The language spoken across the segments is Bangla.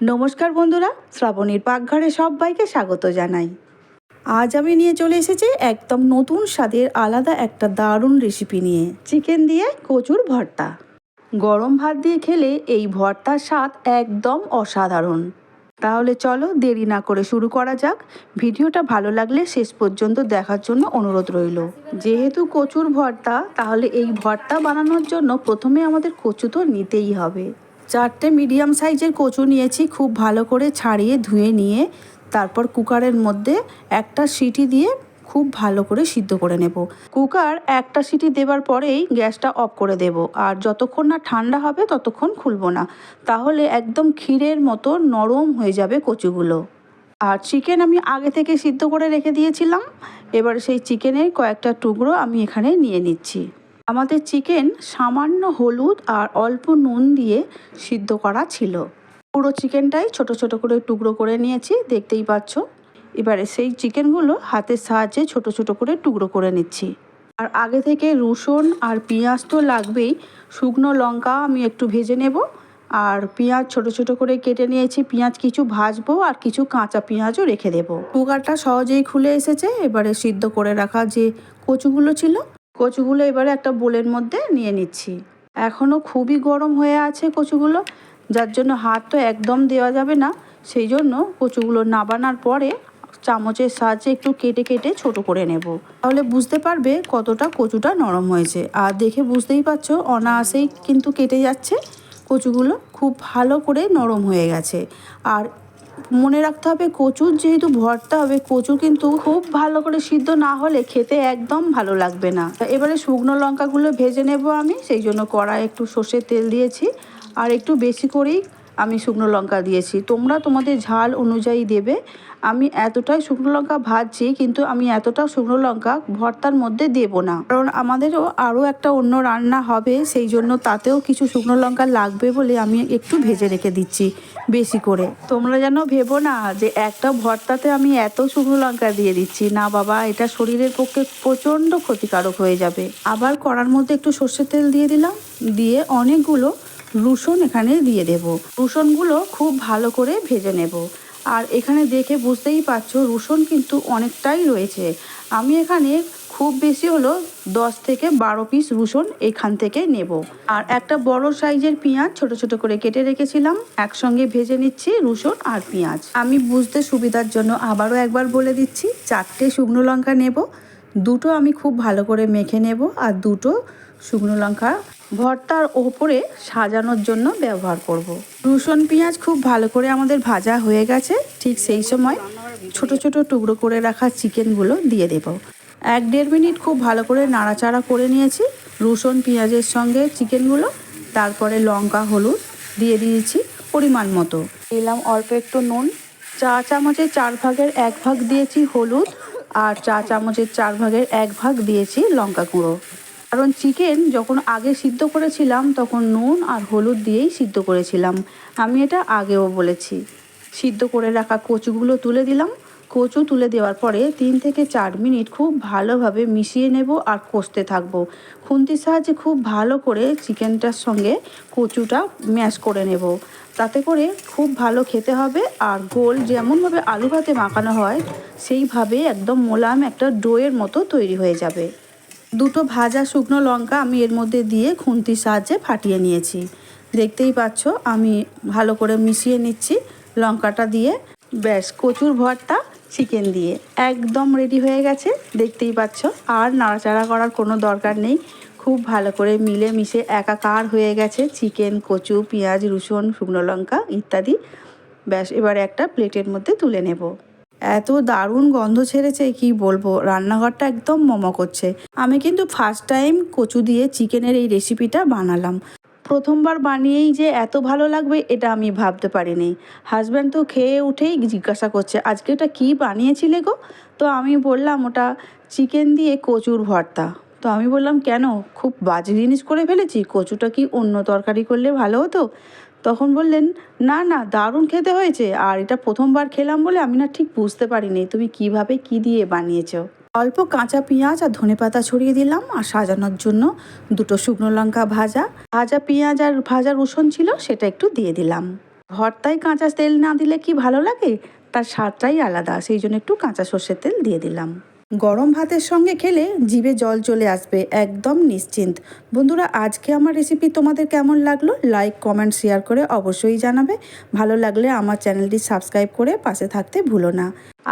নমস্কার বন্ধুরা, শ্রাবণীর পাকঘরে সবাইকে স্বাগত জানাই। আজ আমি নিয়ে চলে এসেছি একদম নতুন স্বাদের আলাদা একটা দারুণ রেসিপি নিয়ে, চিকেন দিয়ে কচুর ভর্তা। গরম ভাত দিয়ে খেলে এই ভর্তার স্বাদ একদম অসাধারণ। তাহলে চলো দেরি না করে শুরু করা যাক। ভিডিওটা ভালো লাগলে শেষ পর্যন্ত দেখার জন্য অনুরোধ রইল। যেহেতু কচুর ভর্তা, তাহলে এই ভর্তা বানানোর জন্য প্রথমে আমাদের কচু তো নিতেই হবে। 4টে মিডিয়াম সাইজের কচু নিয়েছি, খুব ভালো করে ছাড়িয়ে ধুয়ে নিয়ে তারপর কুকারের মধ্যে একটা সিটি দিয়ে খুব ভালো করে সিদ্ধ করে নেব। কুকার একটা সিটি দেবার পরেই গ্যাসটা অফ করে দেব, আর যতক্ষণ না ঠান্ডা হবে ততক্ষণ খুলব না, তাহলে একদম ক্ষীরের মতো নরম হয়ে যাবে কচুগুলো। আর চিকেন আমি আগে থেকে সিদ্ধ করে রেখে দিয়েছিলাম, এবার সেই চিকেনের কয়েকটা টুকরো আমি এখানে নিয়ে নিচ্ছি। আমাদের চিকেন সামান্য হলুদ আর অল্প নুন দিয়ে সিদ্ধ করা ছিল। পুরো চিকেনটাই ছোট ছোট করে টুকরো করে নিয়েছি, দেখতেই পাচ্ছ। এবারে সেই চিকেনগুলো হাতের সাহায্যে ছোট ছোট করে টুকরো করে নিচ্ছি। আর আগে থেকে রসুন আর পেঁয়াজ তো লাগবেই, শুকনো লঙ্কা আমি একটু ভেজে নেব। আর পেঁয়াজ ছোট ছোট করে কেটে নিয়েছি, পেঁয়াজ কিছু ভাজবো আর কিছু কাঁচা পেঁয়াজও রেখে দেবো। কুকারটা সহজেই খুলে এসেছে। এবারে সিদ্ধ করে রাখা যে কচুগুলো ছিল, কচুগুলো এবারে একটা বোলের মধ্যে নিয়ে নিচ্ছি। এখনও খুবই গরম হয়ে আছে কচুগুলো, যার জন্য হাত তো একদম দেওয়া যাবে না। সেই জন্য কচুগুলো নাবানোর পরে চামচের সাহায্যে একটু কেটে কেটে ছোট করে নেব, তাহলে বুঝতে পারবে কতটা কচুটা নরম হয়েছে। আর দেখে বুঝতেই পারছো অনায়াসেই কিন্তু কেটে যাচ্ছে কচুগুলো, খুব ভালো করে নরম হয়ে গেছে। আর মনে রাখতে হবে, কচুর যেহেতু ভর্তা হবে, কচু কিন্তু খুব ভালো করে সিদ্ধ না হলে খেতে একদম ভালো লাগবে না। এবারে শুকনো লঙ্কাগুলো ভেজে নেব আমি, সেই জন্য কড়াই একটু সর্ষের তেল দিয়েছি, আর একটু বেশি করেই আমি শুকনো লঙ্কা দিয়েছি। তোমরা তোমাদের ঝাল অনুযায়ী দেবে। আমি এতটাই শুকনো লঙ্কা ভাজছি, কিন্তু আমি এতটা শুকনো লঙ্কা ভর্তার মধ্যে দেব না, কারণ আমাদেরও আরও একটা অন্য রান্না হবে, সেই জন্য তাতেও কিছু শুকনো লঙ্কা লাগবে বলে আমি একটু ভেজে রেখে দিচ্ছি বেশি করে। তোমরা যেন ভেবো না যে একটা ভর্তাতে আমি এত শুকনো লঙ্কা দিয়ে দিচ্ছি, না বাবা, এটা শরীরের পক্ষে প্রচণ্ড ক্ষতিকারক হয়ে যাবে। আবার কড়ার মধ্যে একটু সর্ষের তেল দিয়ে দিলাম, দিয়ে অনেকগুলো রসুন এখানে দিয়ে দেব। রসুনগুলো খুব ভালো করে ভেজে নেব। আর এখানে দেখে বুঝতেই পারছো রসুন কিন্তু অনেকটাই রয়েছে। আমি এখানে খুব বেশি হলো 10 থেকে 12 পিস রসুন এখান থেকে নেব। আর একটা বড় সাইজের পেঁয়াজ ছোট ছোট করে কেটে রেখেছিলাম, একসঙ্গে ভেজে নিচ্ছি রসুন আর পেঁয়াজ। আমি বুঝতে সুবিধার জন্য আবারও একবার বলে দিচ্ছি, 4টে শুকনো লঙ্কা নেব, দুটো আমি খুব ভালো করে মেখে নেব, আর দুটো শুকনো লঙ্কা ভর্তার ওপরে সাজানোর জন্য ব্যবহার করব। রসুন পেঁয়াজ খুব ভালো করে আমাদের ভাজা হয়ে গেছে, ঠিক সেই সময় ছোট ছোট টুকরো করে রাখা চিকেনগুলো দিয়ে দেব। 1-1.5 মিনিট খুব ভালো করে নাড়াচাড়া করে নিয়েছি রসুন পেঁয়াজের সঙ্গে চিকেনগুলো। তারপরে লঙ্কা হলুদ দিয়ে দিয়েছি পরিমাণ মতো, দিলাম অল্প একটু নুন, চা চামচের 4 ভাগের 1 ভাগ দিয়েছি হলুদ, আর চা চামচের 4 ভাগের 1 ভাগ দিয়েছি লঙ্কা গুঁড়ো। কারণ চিকেন যখন আগে সিদ্ধ করেছিলাম তখন নুন আর হলুদ দিয়েই সিদ্ধ করেছিলাম, আমি এটা আগেও বলেছি। সিদ্ধ করে রাখা কচুগুলো তুলে দিলাম। কচু তুলে দেওয়ার পরে 3 থেকে 4 মিনিট খুব ভালোভাবে মিশিয়ে নেব আর কষতে থাকবো। খুন্তির সাহায্যে খুব ভালো করে চিকেনটার সঙ্গে কচুটা ম্যাশ করে নেব, তাতে করে খুব ভালো খেতে হবে। আর গোল যেমনভাবে আলু ভাতে মাখানো হয় সেইভাবে একদম মোলায়েম একটা ডোয়ের মতো তৈরি হয়ে যাবে। দুটো ভাজা শুকনো লঙ্কা আমি এর মধ্যে দিয়ে খুন্তির সাহায্যে ফাটিয়ে নিয়েছি, দেখতেই পাচ্ছ। আমি ভালো করে মিশিয়ে নিচ্ছি লঙ্কাটা দিয়ে। ব্যাস, কচুর ভর্তা চিকেন দিয়ে একদম রেডি হয়ে গেছে, দেখতেই পাচ্ছ। আর নাড়াচাড়া করার কোনো দরকার নেই, খুব ভালো করে মিলে মিশে একাকার হয়ে গেছে চিকেন, কচু, পেঁয়াজ, রসুন, শুকনো লঙ্কা ইত্যাদি। ব্যাস, এবার একটা প্লেটের মধ্যে তুলে নেব। এত দারুণ গন্ধ ছেড়েছে কি বলবো, রান্নাঘরটা একদম মমো করছে। আমি কিন্তু ফার্স্ট টাইম কচু দিয়ে চিকেনের এই রেসিপিটা বানালাম। প্রথমবার বানিয়েই যে এত ভালো লাগবে এটা আমি ভাবতে পারিনি। হাজব্যান্ড তো খেয়ে উঠেই জিজ্ঞাসা করছে, আজকে ওটা কী বানিয়েছিলে গো? তো আমি বললাম ওটা চিকেন দিয়ে কচুর ভর্তা। তো আমি বললাম, কেন, খুব বাজে জিনিস করে ফেলেছি? কচুটা কি অন্য তরকারি করলে ভালো হতো? তখন বললেন, না না, দারুণ খেতে হয়েছে, আর এটা প্রথমবার খেলাম বলে আমি না ঠিক বুঝতে পারিনি তুমি কিভাবে কি দিয়ে বানিয়েছো। অল্প কাঁচা পেঁয়াজ আর ধনেপাতা ছড়িয়ে দিলাম, আর সাজানোর জন্য দুটো শুকনো লঙ্কা ভাজা পেঁয়াজ আর ভাজা রসুন ছিল সেটা একটু দিয়ে দিলাম। ভর্তায় কাঁচা তেল না দিলে কি ভালো লাগে, তার স্বাদটাই আলাদা, সেই জন্য একটু কাঁচা সর্ষের তেল দিয়ে দিলাম। গরম ভাতের সঙ্গে খেলে জিভে জল চলে আসবে, একদম নিশ্চিন্ত। বন্ধুরা, আজকে আমার রেসিপি তোমাদের কেমন লাগলো লাইক কমেন্ট শেয়ার করে অবশ্যই জানাবে। ভালো লাগলে আমার চ্যানেলটি সাবস্ক্রাইব করে পাশে থাকতে ভুলো না।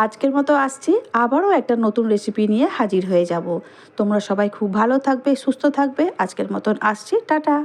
আজকের মতো আসছি, আবারও একটা নতুন রেসিপি নিয়ে হাজির হয়ে যাব। তোমরা সবাই খুব ভালো থাকবে, সুস্থ থাকবে। আজকের মতন আসছি, টাটা।